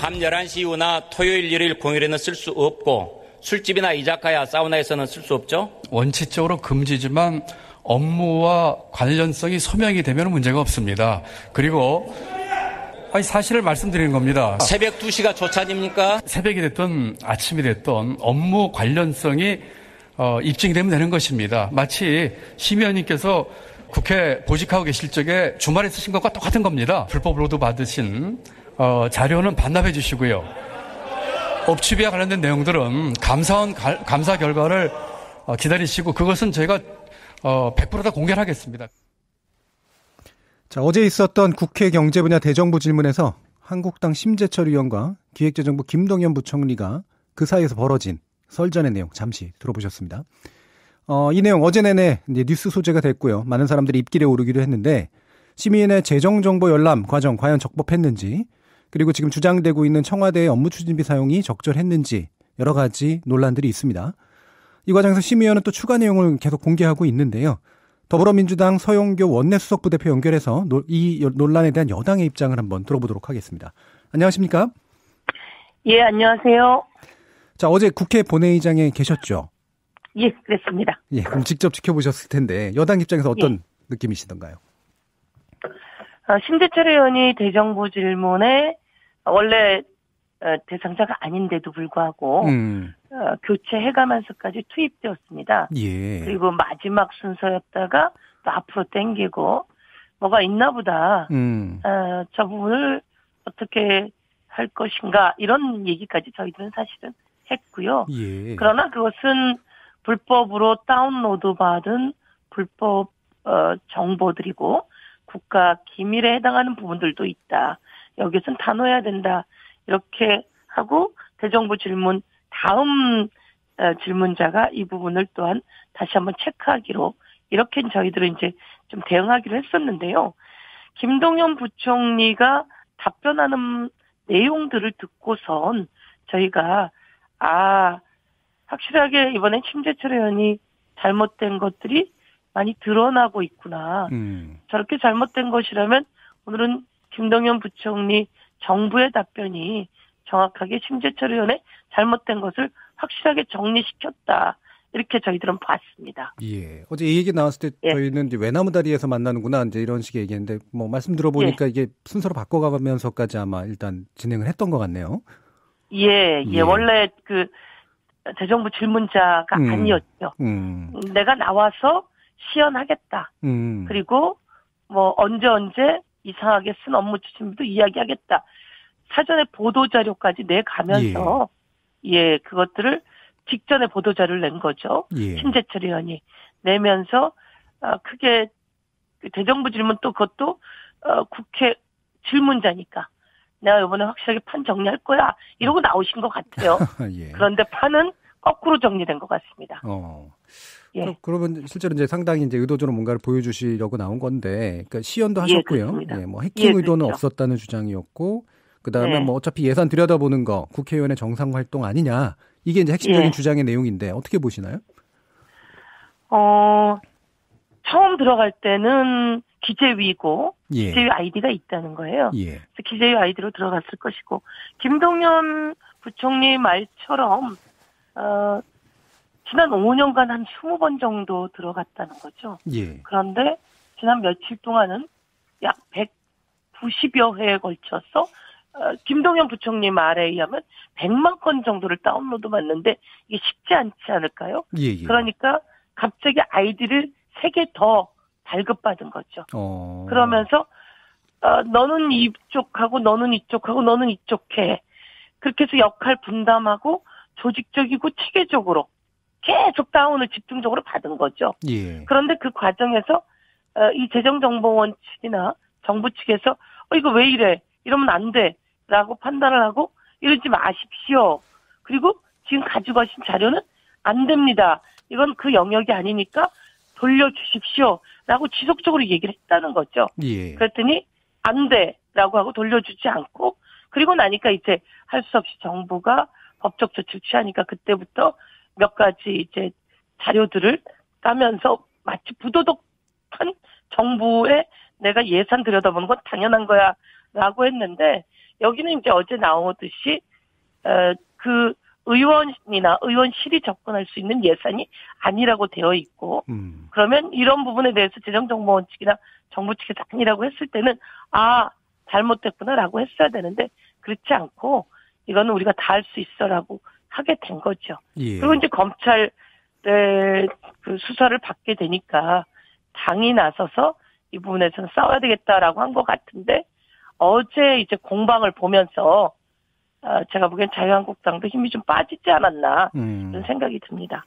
밤 11시 이후나 토요일, 일요일, 공휴일에는 쓸 수 없고 술집이나 이자카야, 사우나에서는 쓸 수 없죠? 원칙적으로 금지지만 업무와 관련성이 소명이 되면 문제가 없습니다. 그리고 사실을 말씀드리는 겁니다. 새벽 2시가 조찬입니까? 새벽이 됐든 아침이 됐든 업무 관련성이 입증이 되면 되는 것입니다. 마치 심 의원님께서 국회 보직하고 계실 적에 주말에 쓰신 것과 똑같은 겁니다. 불법 로드 받으신 자료는 반납해 주시고요. 업추비와 관련된 내용들은 감사원 감사 결과를 기다리시고 그것은 저희가 100% 다 공개를 하겠습니다. 자, 어제 있었던 국회 경제 분야 대정부 질문에서 한국당 심재철 의원과 기획재정부 김동연 부총리가 그 사이에서 벌어진 설전의 내용 잠시 들어보셨습니다. 이 내용 어제 내내 이제 뉴스 소재가 됐고요. 많은 사람들이 입길에 오르기도 했는데 시민의 재정정보 열람 과정 과연 적법했는지 그리고 지금 주장되고 있는 청와대의 업무추진비 사용이 적절했는지 여러 가지 논란들이 있습니다. 이 과정에서 심 의원은 또 추가 내용을 계속 공개하고 있는데요. 더불어민주당 서용교 원내수석 부대표 연결해서 이 논란에 대한 여당의 입장을 한번 들어보도록 하겠습니다. 안녕하십니까? 예, 안녕하세요. 자, 어제 국회 본회의장에 계셨죠? 예, 그랬습니다. 예, 그럼 직접 지켜보셨을 텐데 여당 입장에서 어떤 느낌이시던가요? 심재철 의원이 대정부 질문에 원래 대상자가 아닌데도 불구하고 교체 해감안서까지 투입되었습니다. 예. 그리고 마지막 순서였다가 또 앞으로 당기고 뭐가 있나 보다. 저 부분을 어떻게 할 것인가 이런 얘기까지 저희들은 사실은 했고요. 예. 그러나 그것은 불법으로 다운로드 받은 불법 정보들이고 국가 기밀에 해당하는 부분들도 있다. 여기서는 단호해야 된다. 이렇게 하고 대정부 질문 다음 질문자가 이 부분을 또한 다시 한번 체크하기로 이렇게 저희들은 이제 좀 대응하기로 했었는데요. 김동연 부총리가 답변하는 내용들을 듣고선 저희가 확실하게 이번엔 심재철 의원이 잘못된 것들이 많이 드러나고 있구나. 저렇게 잘못된 것이라면 오늘은 김동연 부총리 정부의 답변이 정확하게 심재철 의원의 잘못된 것을 확실하게 정리시켰다. 이렇게 저희들은 봤습니다. 예. 어제 이 얘기 나왔을 때 저희는 이제 외나무다리에서 만나는구나 이제 이런 식의 얘기인데 뭐 말씀 들어보니까 이게 순서로 바꿔가면서까지 아마 일단 진행을 했던 것 같네요. 예. 원래 그 대정부 질문자가 아니었죠. 내가 나와서 시연하겠다. 그리고 뭐 언제 이상하게 쓴 업무 추진비도 이야기하겠다. 사전에 보도자료까지 내가면서 그것들을 직전에 보도자료를 낸 거죠. 심재철 의원이 내면서 크게 대정부 질문 또 그것도 국회 질문자니까 내가 이번에 확실하게 판 정리할 거야 이러고 나오신 것 같아요. 그런데 판은 거꾸로 정리된 것 같습니다. 그러면 실제로 이제 상당히 이제 의도적으로 뭔가를 보여주시려고 나온 건데, 그러니까 시연도 하셨고요. 뭐 해킹 의도는 그렇죠. 없었다는 주장이었고, 그 다음에 뭐 어차피 예산 들여다보는 거 국회의원의 정상 활동 아니냐 이게 이제 핵심적인 주장의 내용인데 어떻게 보시나요? 처음 들어갈 때는 기재위고 기재위 아이디가 있다는 거예요. 그래서 기재위 아이디로 들어갔을 것이고 김동연 부총리 말처럼 지난 5년간 한 20번 정도 들어갔다는 거죠. 그런데 지난 며칠 동안은 약 190여 회에 걸쳐서 김동연 부총리 말에 의하면 100만 건 정도를 다운로드 받는데 이게 쉽지 않지 않을까요? 그러니까 갑자기 아이디를 3개 더 발급받은 거죠. 그러면서 너는 이쪽하고 너는 이쪽하고 너는 이쪽 해. 그렇게 해서 역할 분담하고 조직적이고 체계적으로 계속 다운을 집중적으로 받은 거죠. 그런데 그 과정에서 이 재정정보원칙이나 정부 측에서 이거 왜 이래? 이러면 안 돼. 라고 판단을 하고 이러지 마십시오. 그리고 지금 가지고 가신 자료는 안 됩니다. 이건 그 영역이 아니니까 돌려주십시오. 라고 지속적으로 얘기를 했다는 거죠. 그랬더니 안 돼. 라고 하고 돌려주지 않고 그리고 나니까 이제 할 수 없이 정부가 법적 조치를 취하니까 그때부터 몇 가지 이제 자료들을 까면서 마치 부도덕한 정부에 내가 예산 들여다보는 건 당연한 거야 라고 했는데 여기는 이제 어제 나오듯이 그 의원이나 의원실이 접근할 수 있는 예산이 아니라고 되어 있고 그러면 이런 부분에 대해서 재정정보원 측이나 정부 측에서 아니라고 했을 때는 잘못됐구나라고 했어야 되는데 그렇지 않고 이거는 우리가 다 할 수 있어라고 하게 된 거죠. 예. 그리고 이제 검찰의 그 수사를 받게 되니까 당이 나서서 이 부분에서는 싸워야 되겠다라고 한 것 같은데 어제 이제 공방을 보면서 제가 보기엔 자유한국당도 힘이 좀 빠지지 않았나 이런 생각이 듭니다.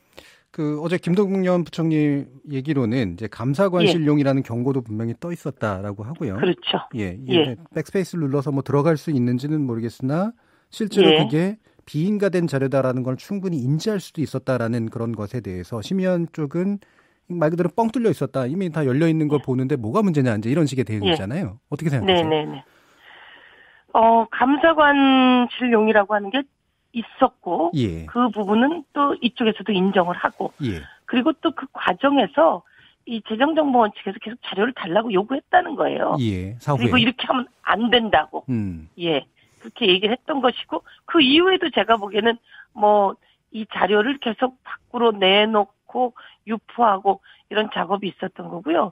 그 어제 김동연 부총리 얘기로는 이제 감사관실용이라는 경고도 분명히 떠 있었다라고 하고요. 그렇죠. 예. 백스페이스를 눌러서 뭐 들어갈 수 있는지는 모르겠으나 실제로 그게 비인가된 자료다라는 걸 충분히 인지할 수도 있었다라는 그런 것에 대해서 심의원 쪽은 말 그대로 뻥 뚫려 있었다. 이미 다 열려 있는 걸 보는데 뭐가 문제냐 이제 이런 식의 대응이잖아요. 어떻게 생각하세요? 네네네. 감사관실용이라고 하는 게 있었고 그 부분은 또 이쪽에서도 인정을 하고 그리고 또 그 과정에서 이 재정정보원 측에서 계속 자료를 달라고 요구했다는 거예요. 사후에. 그리고 이렇게 하면 안 된다고. 그렇게 얘기를 했던 것이고 그 이후에도 제가 보기에는 뭐 이 자료를 계속 밖으로 내놓고 유포하고 이런 작업이 있었던 거고요.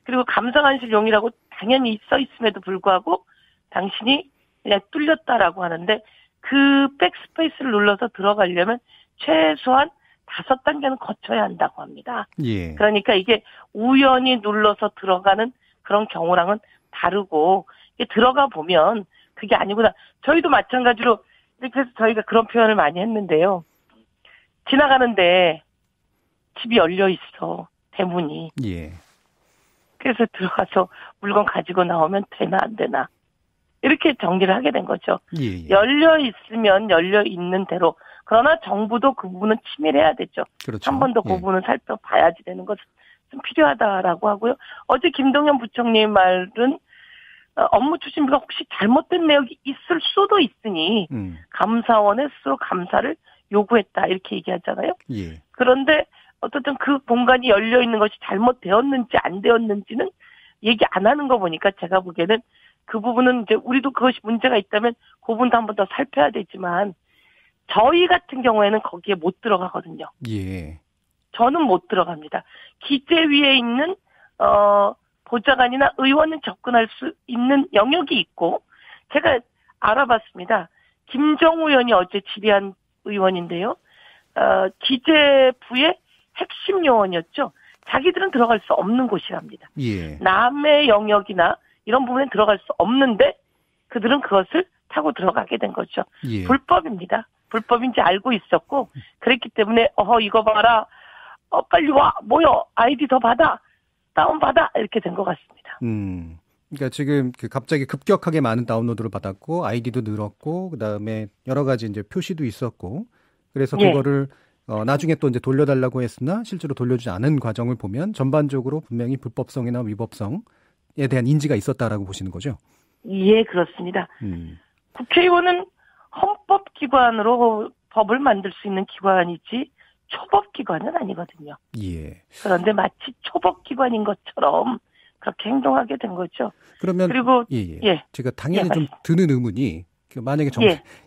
그리고 감사관실용이라고 당연히 써 있음에도 불구하고 당신이 그냥 뚫렸다라고 하는데 그 백스페이스를 눌러서 들어가려면 최소한 5단계는 거쳐야 한다고 합니다. 그러니까 이게 우연히 눌러서 들어가는 그런 경우랑은 다르고 이게 들어가 보면 그게 아니구나. 저희도 마찬가지로 이렇게 해서 저희가 그런 표현을 많이 했는데요. 지나가는데 집이 열려 있어. 대문이. 그래서 들어가서 물건 가지고 나오면 되나 안 되나. 이렇게 정리를 하게 된 거죠. 열려 있으면 열려 있는 대로. 그러나 정부도 그 부분은 치밀해야 되죠. 그렇죠. 한 번 더 그 부분은 살펴봐야지 되는 것은 좀 필요하다라고 하고요. 어제 김동연 부총리의 말은 업무 추진비가 혹시 잘못된 내역이 있을 수도 있으니 감사원에 스스로 감사를 요구했다 이렇게 얘기하잖아요. 그런데 어쨌든 그 공간이 열려 있는 것이 잘못되었는지 안 되었는지는 얘기 안 하는 거 보니까 제가 보기에는 그 부분은 이제 우리도 그것이 문제가 있다면 그 부분도 한 번 더 살펴야 되지만 저희 같은 경우에는 거기에 못 들어가거든요. 저는 못 들어갑니다. 기재위에 있는 보좌관이나 의원은 접근할 수 있는 영역이 있고 제가 알아봤습니다. 김정우 의원이 어제 질의한 의원인데요. 기재부의 핵심 요원이었죠. 자기들은 들어갈 수 없는 곳이랍니다. 남의 영역이나 이런 부분에 들어갈 수 없는데 그들은 그것을 타고 들어가게 된 거죠. 불법입니다. 불법인지 알고 있었고 그랬기 때문에 이거 봐라. 빨리 와. 모여. 아이디 더 받아. 다운받아. 이렇게 된 것 같습니다. 그러니까 지금 갑자기 급격하게 많은 다운로드를 받았고 아이디도 늘었고 그다음에 여러 가지 이제 표시도 있었고 그래서 그거를 나중에 또 이제 돌려달라고 했으나 실제로 돌려주지 않은 과정을 보면 전반적으로 분명히 불법성이나 위법성에 대한 인지가 있었다라고 보시는 거죠? 예, 그렇습니다. 국회의원은 헌법기관으로 법을 만들 수 있는 기관이지 초법기관은 아니거든요. 그런데 마치 초법기관인 것처럼 그렇게 행동하게 된 거죠. 그러면 그리고 제가 당연히 좀 드는 의문이 만약에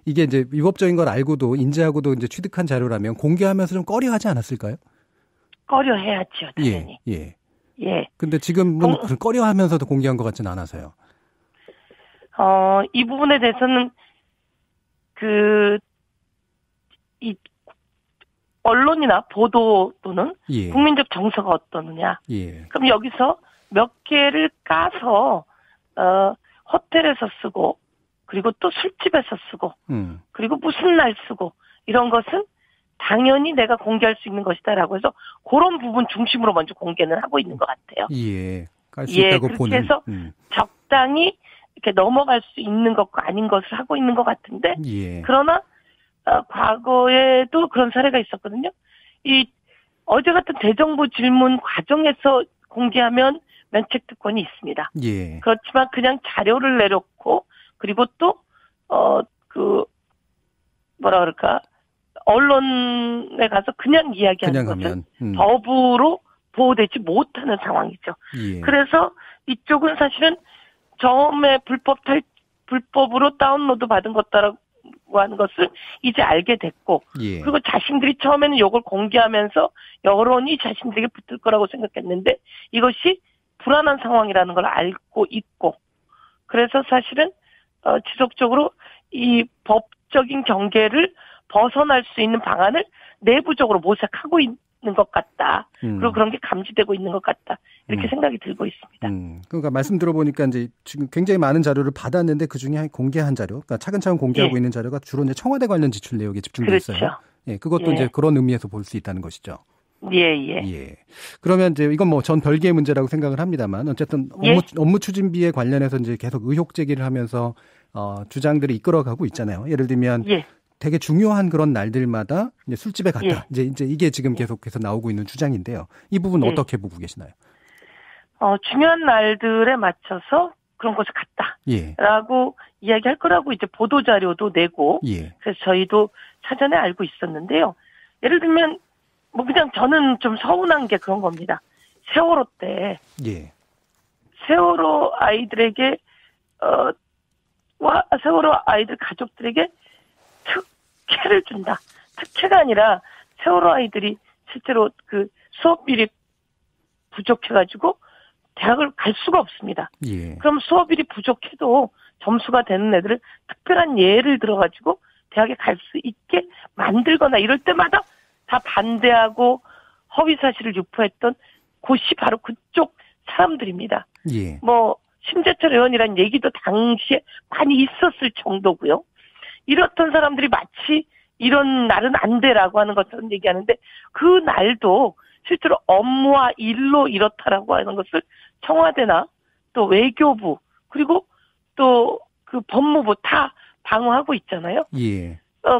이게 이제 위법적인 걸 알고도 인지하고도 이제 취득한 자료라면 공개하면서 좀 꺼려하지 않았을까요? 꺼려해야죠, 당연히. 근데 지금은 꺼려하면서도 공개한 것 같지는 않아서요. 이 부분에 대해서는 이 언론이나 보도 또는 국민적 정서가 어떠느냐. 그럼 여기서 몇 개를 까서 호텔에서 쓰고 그리고 또 술집에서 쓰고 그리고 무슨 날 쓰고 이런 것은 당연히 내가 공개할 수 있는 것이다라고 해서 그런 부분 중심으로 먼저 공개는 하고 있는 것 같아요. 깔 수 있다고 그렇게 보는. 해서 적당히 이렇게 넘어갈 수 있는 것과 아닌 것을 하고 있는 것 같은데 그러나 과거에도 그런 사례가 있었거든요. 이 어제 같은 대정부 질문 과정에서 공개하면 면책특권이 있습니다. 그렇지만 그냥 자료를 내놓고 그리고 또 언론에 가서 그냥 이야기하는 것은 법으로 보호되지 못하는 상황이죠. 그래서 이쪽은 사실은 처음에 불법 불법으로 다운로드 받은 것다라고 하는 것을 이제 알게 됐고, 예. 그리고 자신들이 처음에는 이걸 공개하면서 여론이 자신들에게 붙을 거라고 생각했는데 이것이 불안한 상황이라는 걸 알고 있고, 그래서 사실은 지속적으로 이 법적인 경계를 벗어날 수 있는 방안을 내부적으로 모색하고 있는 것 같다. 그리고 그런 게 감지되고 있는 것 같다. 이렇게 생각이 들고 있습니다. 그러니까 말씀 들어보니까 이제 지금 굉장히 많은 자료를 받았는데 그 중에 공개한 자료, 그러니까 차근차근 공개하고 있는 자료가 주로 이제 청와대 관련 지출 내역에 집중돼 있어요. 그렇죠. 예, 그것도 이제 그런 의미에서 볼 수 있다는 것이죠. 예. 그러면 이제 이건 뭐 전 별개의 문제라고 생각을 합니다만 어쨌든 업무 추진비에 관련해서 이제 계속 의혹 제기를 하면서 주장들을 이끌어가고 있잖아요. 예를 들면 되게 중요한 그런 날들마다 이제 술집에 갔다. 이제 이게 지금 계속해서 나오고 있는 주장인데요. 이 부분 어떻게 보고 계시나요? 중요한 날들에 맞춰서 그런 곳에 갔다라고 이야기할 거라고 이제 보도 자료도 내고 그래서 저희도 사전에 알고 있었는데요. 예를 들면 뭐 그냥 저는 좀 서운한 게 그런 겁니다. 세월호 때 세월호 아이들에게 세월호 아이들 가족들에게 특혜를 준다. 특혜가 아니라 세월호 아이들이 실제로 그 수업비리 부족해가지고 대학을 갈 수가 없습니다. 그럼 수업일이 부족해도 점수가 되는 애들을 특별한 예를 들어가지고 대학에 갈 수 있게 만들거나 이럴 때마다 다 반대하고 허위 사실을 유포했던 곳이 바로 그쪽 사람들입니다. 뭐 심재철 의원이라는 얘기도 당시에 많이 있었을 정도고요. 이렇던 사람들이 마치 이런 날은 안 돼라고 하는 것처럼 얘기하는데 그 날도 실제로 업무와 일로 이렇다라고 하는 것을 청와대나 또 외교부 그리고 또 그 법무부 다 방어하고 있잖아요.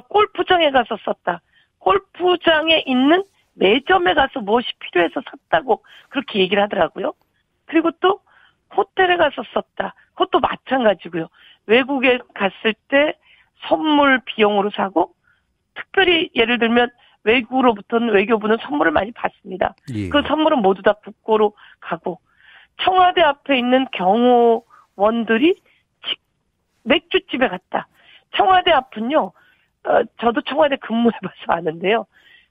골프장에 가서 썼다. 골프장에 있는 매점에 가서 무엇이 필요해서 샀다고 그렇게 얘기를 하더라고요. 그리고 또 호텔에 가서 썼다. 그것도 마찬가지고요. 외국에 갔을 때 선물 비용으로 사고 특별히 예를 들면 외국으로부터는 외교부는 선물을 많이 받습니다. 그 선물은 모두 다 국고로 가고 청와대 앞에 있는 경호원들이 맥주집에 갔다. 청와대 앞은요. 저도 청와대 근무해봐서 아는데요.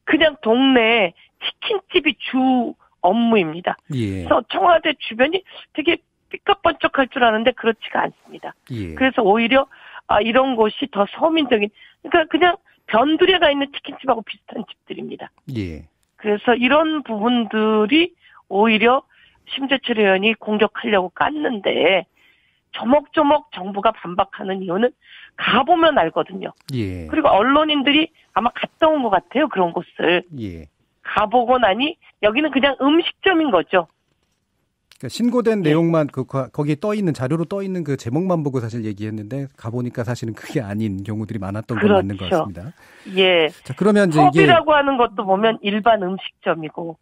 그냥 동네에 치킨집이 주 업무입니다. 그래서 청와대 주변이 되게 삐까번쩍할 줄 아는데 그렇지가 않습니다. 그래서 오히려 이런 곳이 더 서민적인 그러니까 그냥 변두리가 있는 치킨집하고 비슷한 집들입니다. 그래서 이런 부분들이 오히려 심재철 의원이 공격하려고 깠는데 조목조목 정부가 반박하는 이유는 가보면 알거든요. 그리고 언론인들이 아마 갔다 온 것 같아요. 그런 곳을. 가보고 나니 여기는 그냥 음식점인 거죠. 그러니까 신고된 내용만 거기에 떠 있는 자료로 떠 있는 그 제목만 보고 사실 얘기했는데 가보니까 사실은 그게 아닌 경우들이 많았던 건 맞는 것 같습니다. 자, 그러면 이제 펍이라고 하는 것도 보면 일반 음식점이고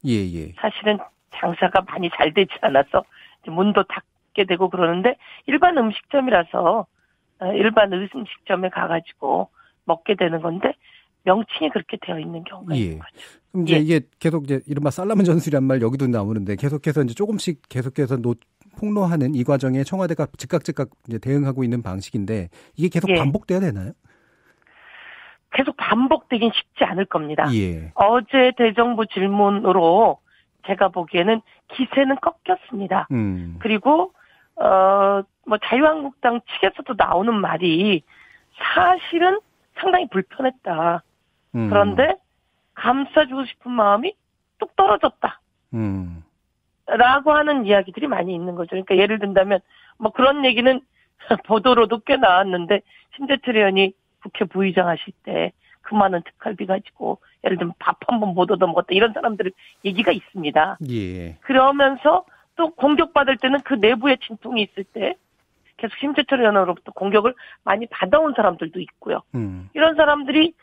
사실은 장사가 많이 잘 되지 않아서 문도 닫게 되고 그러는데 일반 음식점이라서 일반 음식점에 가가지고 먹게 되는 건데 명칭이 그렇게 되어 있는 경우가 있는 거죠. 그럼 이제 이게 계속 이제 이른바 살라문 전술이란 말 여기도 나오는데 계속해서 이제 조금씩 계속해서 폭로하는 이 과정에 청와대가 즉각 이제 대응하고 있는 방식인데 이게 계속 반복돼야 되나요? 계속 반복되긴 쉽지 않을 겁니다. 어제 대정부 질문으로 제가 보기에는 기세는 꺾였습니다. 그리고 뭐 자유한국당 측에서도 나오는 말이 사실은 상당히 불편했다. 그런데 감싸주고 싶은 마음이 뚝 떨어졌다. 라고 하는 이야기들이 많이 있는 거죠. 그러니까 예를 든다면 뭐 그런 얘기는 보도로도 꽤 나왔는데 심재철 의원이 국회 부의장 하실 때 그 많은 특활비 가지고 예를 들면 밥 한 번 못 얻어먹었다 이런 사람들 얘기가 있습니다. 그러면서 또 공격받을 때는 그 내부에 진통이 있을 때 계속 심재철 의원으로부터 공격을 많이 받아온 사람들도 있고요. 이런 사람들이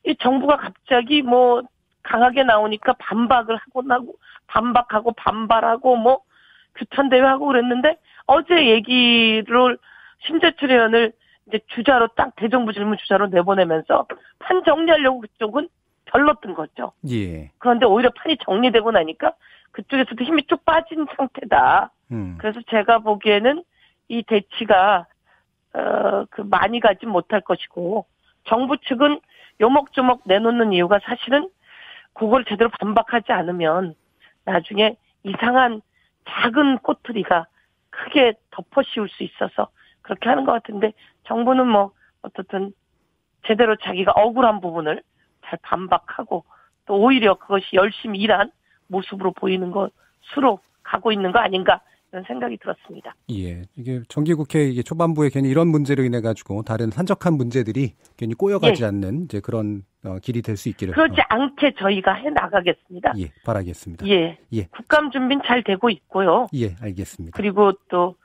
이 정부가 갑자기 뭐 강하게 나오니까 반박하고 반발하고 뭐 규탄대회하고 그랬는데 어제 얘기를 심재철 의원을 이제 주자로 딱 대정부 질문 주자로 내보내면서 판 정리하려고 그쪽은 별렀던 거죠. 그런데 오히려 판이 정리되고 나니까 그쪽에서도 힘이 쭉 빠진 상태다. 그래서 제가 보기에는 이 대치가 많이 가지 못할 것이고, 정부 측은 요목조목 내놓는 이유가 사실은 그걸 제대로 반박하지 않으면 나중에 이상한 작은 꼬투리가 크게 덮어씌울 수 있어서 그렇게 하는 것 같은데, 정부는 어떻든 제대로 자기가 억울한 부분을 잘 반박하고 또 오히려 그것이 열심히 일한 모습으로 보이는 것으로 가고 있는 거 아닌가 이런 생각이 들었습니다. 예, 이게 정기국회 이게 초반부에 괜히 이런 문제로 인해 가지고 다른 한적한 문제들이 괜히 꼬여가지 않는 이제 그런 길이 될 수 있기를. 그렇지 않게 저희가 해 나가겠습니다. 예, 바라겠습니다. 예, 국감 준비는 잘 되고 있고요. 예, 알겠습니다. 그리고 또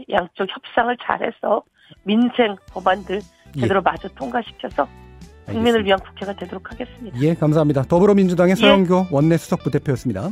양쪽 협상을 잘해서 민생 법안들 제대로 마저 통과시켜서 국민을 위한 국회가 되도록 하겠습니다. 예, 감사합니다. 더불어민주당의 서영교 원내수석부대표였습니다.